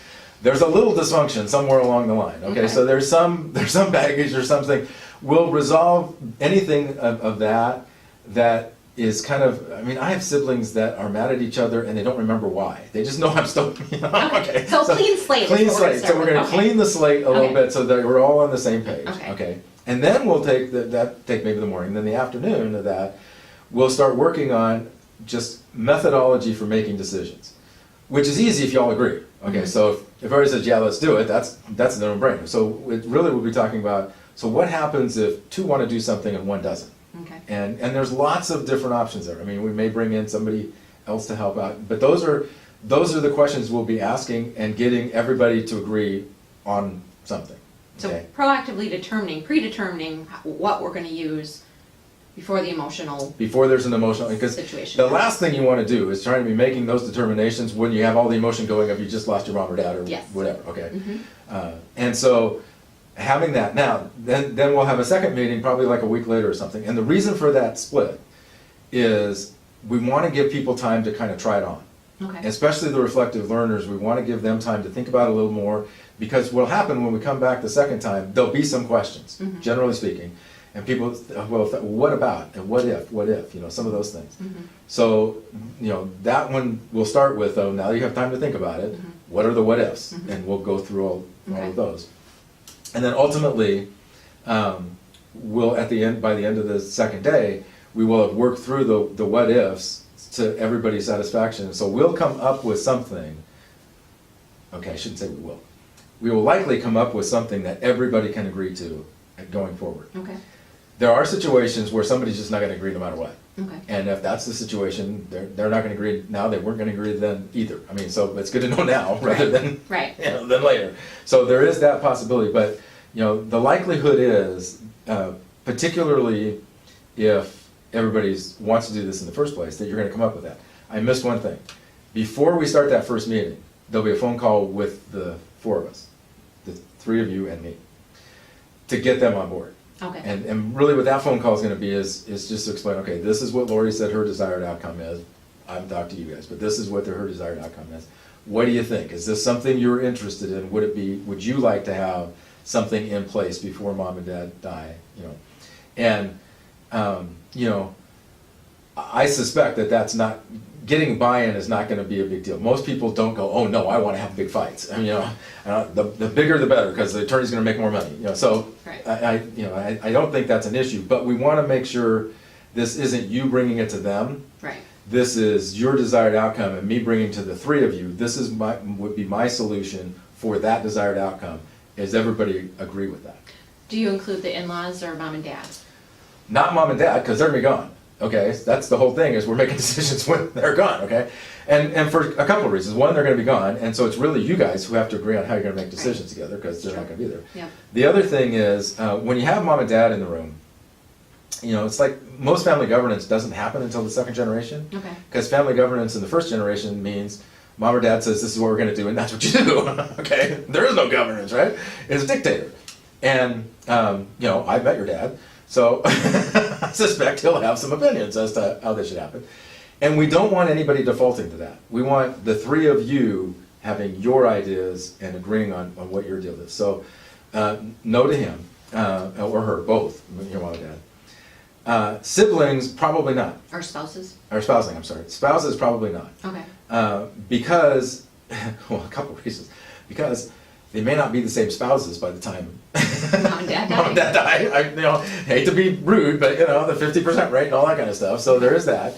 there's a little dysfunction somewhere along the line, okay? So there's some baggage or something. We'll resolve anything of that is kind of, I mean, I have siblings that are mad at each other and they don't remember why. They just know I'm still, you know, okay. So clean slate is Clean what we're gonna slate, start so we're with. gonna Okay. clean the slate a little Okay. bit so that we're all on the same page, Okay. okay? And then we'll take take maybe the morning, then the afternoon of that, we'll start working on just methodology for making decisions, which is easy if you all agree. Okay, Mhm. so if everybody says, yeah, let's do it, that's a no-brainer. So it really we'll be talking about, so what happens if 2 want to do something and 1 doesn't? Okay. And there's lots of different options there. I mean, we may bring in somebody else to help out, but those are the questions we'll be asking and getting everybody to agree on something. So Okay? proactively predetermining what we're gonna use before the emotional Before there's an emotional, because situation. the last thing you want to do is trying to be making those determinations when you have all the emotion going of you just lost your mom or dad or Yes. whatever, okay? Mhm. And so having that, now, then we'll have a second meeting, probably like a week later or something. And the reason for that split is we want to give people time to kind of try it on. Okay. Especially the reflective learners, we want to give them time to think about it a little more, because what'll happen when we come back the second time, there'll be some questions, Mhm. generally speaking. And people, well, what about, and what if, you know, some of those things. Mhm. So, you know, that one we'll start with, though, now you have time to think about it, Mhm. what are the what ifs? Mhm. And we'll go through all Okay. of those. And then ultimately, we'll, by the end of the second day, we will have worked through the what ifs to everybody's satisfaction. So we'll come up with something, okay, I shouldn't say we will. We will likely come up with something that everybody can agree to going forward. Okay. There are situations where somebody's just not gonna agree no matter what. Okay. And if that's the situation, they're not gonna agree now, they weren't gonna agree then either. I mean, so it's good to know now rather than, Right. you know, than later. So there is that possibility, but, you know, the likelihood is, particularly if everybody wants to do this in the first place, that you're gonna come up with that. I missed one thing. Before we start that first meeting, there'll be a phone call with the 4 of us, the 3 of you and me, to get them on board. Okay. And really what that phone call is gonna be is just to explain, okay, this is what Lori said her desired outcome is. I haven't talked to you guys, but this is what her desired outcome is. What do you think? Is this something you're interested in? Would you like to have something in place before mom and dad die, you know? And, you know, I suspect that's not, getting buy-in is not gonna be a big deal. Most people don't go, oh no, I wanna have big fights. I mean, you know, the bigger the better, because the attorney's gonna make more money, you know, so. Right. I don't think that's an issue, but we wanna make sure this isn't you bringing it to them. Right. This is your desired outcome and me bringing to the 3 of you, this is would be my solution for that desired outcome. Does everybody agree with that? Do you include the in-laws or mom and dad? Not mom and dad, because they're gonna be gone, okay? That's the whole thing, is we're making decisions when they're gone, okay? And for a couple of reasons. One, they're gonna be gone, and so it's really you guys who have to agree on how you're gonna make decisions together, because they're not gonna be there. Yep. The other thing is, when you have mom and dad in the room, you know, it's like most family governance doesn't happen until the second generation. Okay. Because family governance in the first generation means mom or dad says this is what we're gonna do, and that's what you do, okay? There is no governance, right? It's a dictator. And, you know, I met your dad, so I suspect he'll have some opinions as to how this should happen. And we don't want anybody defaulting to that. We want the 3 of you having your ideas and agreeing on what your deal is. So, no to him, or her, both, your mom and dad. Siblings, probably not. Or spouses? Or spousing, I'm sorry. Spouses, probably not. Okay. Because, well, a couple of reasons. Because they may not be the same spouses by the time Mom and dad die. mom and dad die. I, you know, hate to be rude, but you know, the 50% rate and all that kind of stuff. So there is that.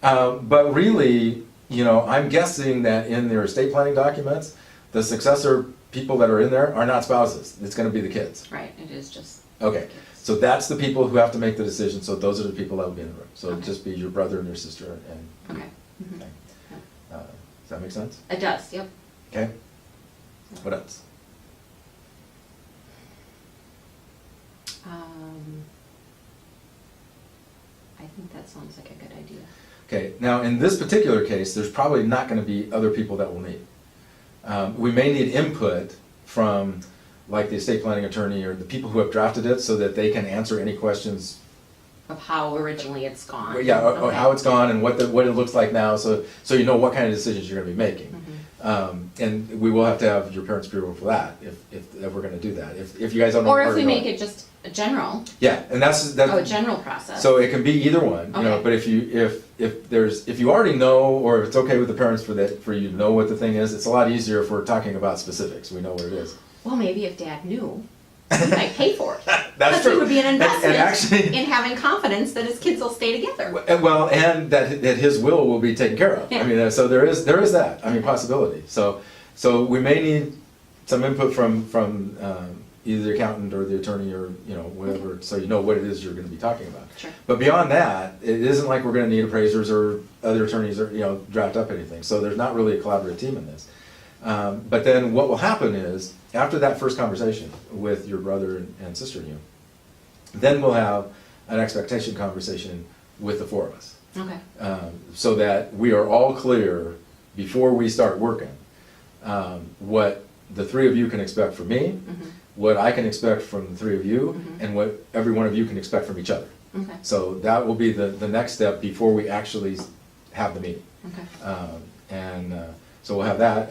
But really, you know, I'm guessing that in their estate planning documents, the successor people that are in there are not spouses. It's going to be the kids. Right, it is just. Okay. kids. So that's the people who have to make the decision. So those are the people that will be in the room. So it'd Okay. just be your brother and your sister and. Okay. Mhm. Okay. Yep. Does that make sense? It does, yep. Okay. What else? I think that sounds like a good idea. Okay, now in this particular case, there's probably not gonna be other people that we'll need. We may need input from like the estate planning attorney or the people who have drafted it, so that they can answer any questions. Of how originally it's gone. Yeah, or Okay. how it's gone and what it looks like now, so you know what kind of decisions you're gonna be making. And we will have to have your parents' approval for that, if we're gonna do that, if you guys don't know. Or if we already know make it just a general, Yeah, and that's. a general process. So it can be either one, you know, Okay. but if you already know, or if it's okay with the parents for you to know what the thing is, it's a lot easier if we're talking about specifics, we know what it is. Well, maybe if Dad knew, he might pay for it. That's Because true. it would be an And investment actually, in having confidence that his kids will stay together. well, and that his will be taken care of. Yeah. I mean, so there is that, I mean, possibility. So we may need some input from either the accountant or the attorney or, you know, whatever, so you know what it is you're gonna be talking about. Sure. But beyond that, it isn't like we're gonna need appraisers or other attorneys or, you know, draft up anything, so there's not really a collaborative team in this. But then what will happen is, after that first conversation with your brother and sister and you, then we'll have an expectation conversation with the four of us. Okay. So that we are all clear before we start working, what the three of you can expect from me, what I can expect from the three of you, and what every one of you can expect from each other. Okay. So that will be the next step before we actually have the meeting. Okay. So we'll have that,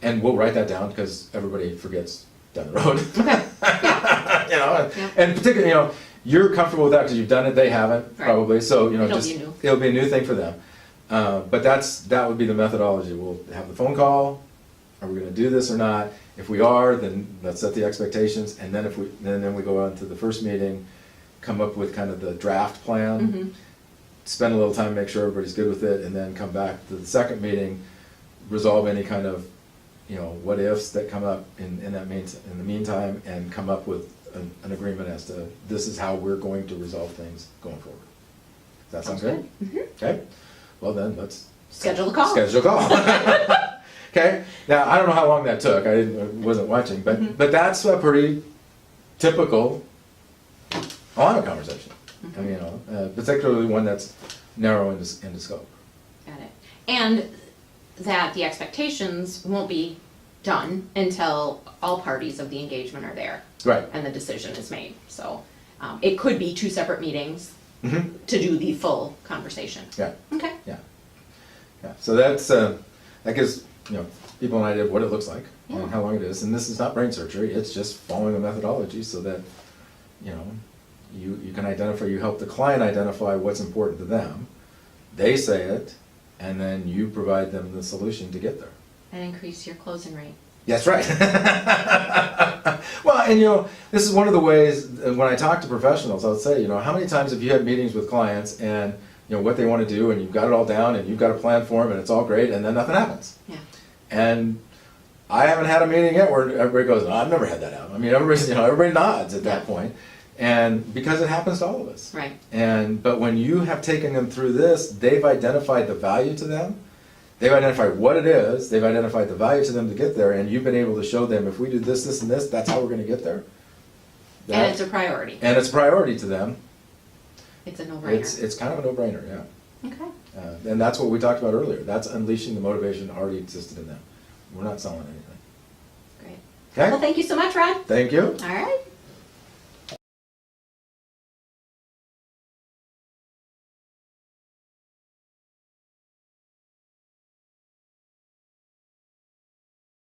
and we'll write that down, because everybody forgets down the road. Okay. Yeah. You know, Yeah. and particularly, you know, you're comfortable with that because you've done it, they haven't, Right. probably, so, you know, It'll just, be new. it'll be a new thing for them. But that would be the methodology, we'll have the phone call, are we gonna do this or not? If we are, then let's set the expectations, and then then we go on to the first meeting, come up with kind of the draft plan, spend a little time, make sure everybody's good with it, and then come back to the second meeting, resolve any kind of, you know, what ifs that come up in the meantime, and come up with an agreement as to this is how we're going to resolve things going forward. Does that sound good? Okay, well then, let's Schedule a call. schedule a call. Okay, now, I don't know how long that took, I wasn't watching, but that's a pretty typical on a conversation. I mean, you know, particularly one that's narrow in scope. Got it. And that the expectations won't be done until all parties of the engagement are there. Right. And the decision is made. So it could be 2 separate meetings Mm-hmm. to do the full conversation. Yeah. Okay. Yeah. So that's, that gives, you know, people an idea of what it looks like Yeah. and how long it is. And this is not brain surgery, it's just following a methodology so that, you know, you can identify, you help the client identify what's important to them. They say it, and then you provide them the solution to get there. And increase your closing rate. That's right. Well, and you know, this is one of the ways, when I talk to professionals, I'll say, you know, how many times have you had meetings with clients and, you know, what they want to do, and you've got it all down, and you've got a plan for them, and it's all great, and then nothing happens. Yeah. And I haven't had a meeting yet where everybody goes, no, I've never had that happen. I mean, everybody nods at that Yeah. point, and because it happens to all of us. Right. But when you have taken them through this, they've identified the value to them. They've identified what it is, they've identified the value to them to get there, and you've been able to show them, if we do this, this, and this, that's how we're gonna get there. And it's a priority. And it's a priority to them. It's a no-brainer. It's kind of a no-brainer, yeah. Okay. And that's what we talked about earlier. That's unleashing the motivation that already existed in them. We're not selling anything. Great. Okay? Well, thank you so much, Rod. Thank you. All right.